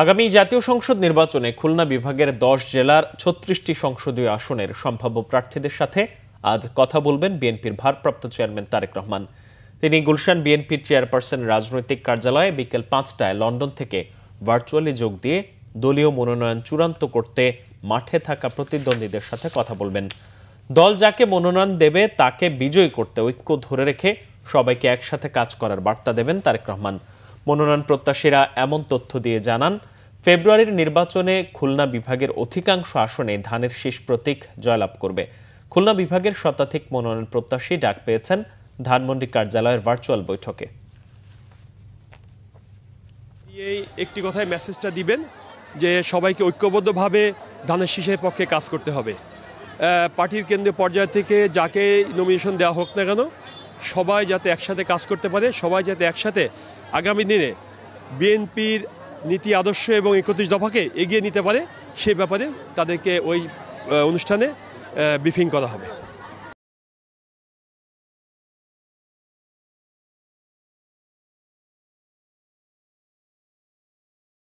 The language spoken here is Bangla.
আগামী জাতীয় সংসদ নির্বাচনে খুলনা বিভাগের ১০ জেলার ৩৬টি সংসদীয় আসনের সম্ভাব্য প্রার্থীদের সাথে আজ কথা বলবেন বিএনপির ভারপ্রাপ্ত চেয়ারম্যান তারেক রহমান। তিনি গুলশান বিএনপির চেয়ারপারসন রাজনৈতিক কার্যালয়ে বিকেল ৫টায় লন্ডন থেকে ভার্চুয়ালি যোগ দিয়ে দলীয় মনোনয়ন চূড়ান্ত করতে মাঠে থাকা প্রতিদ্বন্দ্বীদের সাথে কথা বলবেন। দল যাকে মনোনয়ন দেবে তাকে বিজয়ী করতে ঐক্য ধরে রেখে সবাইকে একসাথে কাজ করার বার্তা দেবেন তারেক রহমান। মনোনয়ন প্রত্যাশীরা এমন তথ্য দিয়ে জানান, ফেব্রুয়ারির নির্বাচনে খুলনা বিভাগের অধিকাংশ আসনে ধানের শীষ প্রতীক জয়লাভ করবে। খুলনা বিভাগের শতাধিক মনোনয়ন প্রত্যাশী ডাক পেয়েছেন ধানমন্ডি কার্যালয়ের ভার্চুয়াল বৈঠকে। এই একটি কথায় মেসেজটা দিবেন যে সবাইকে ঐক্যবদ্ধভাবে ধানের শীষের পক্ষে কাজ করতে হবে। পার্টির কেন্দ্রীয় পর্যায় থেকে যাকে নমিনেশন দেওয়া হোক না কেন, সবাই যাতে একসাথে কাজ করতে পারে, সবাই যাতে একসাথে আগামী দিনে বিএনপির নীতি আদর্শ এবং ৩১ দফাকে এগিয়ে নিতে পারে, সে ব্যাপারে তাদেরকে ওই অনুষ্ঠানে ব্রিফিং করা হবে।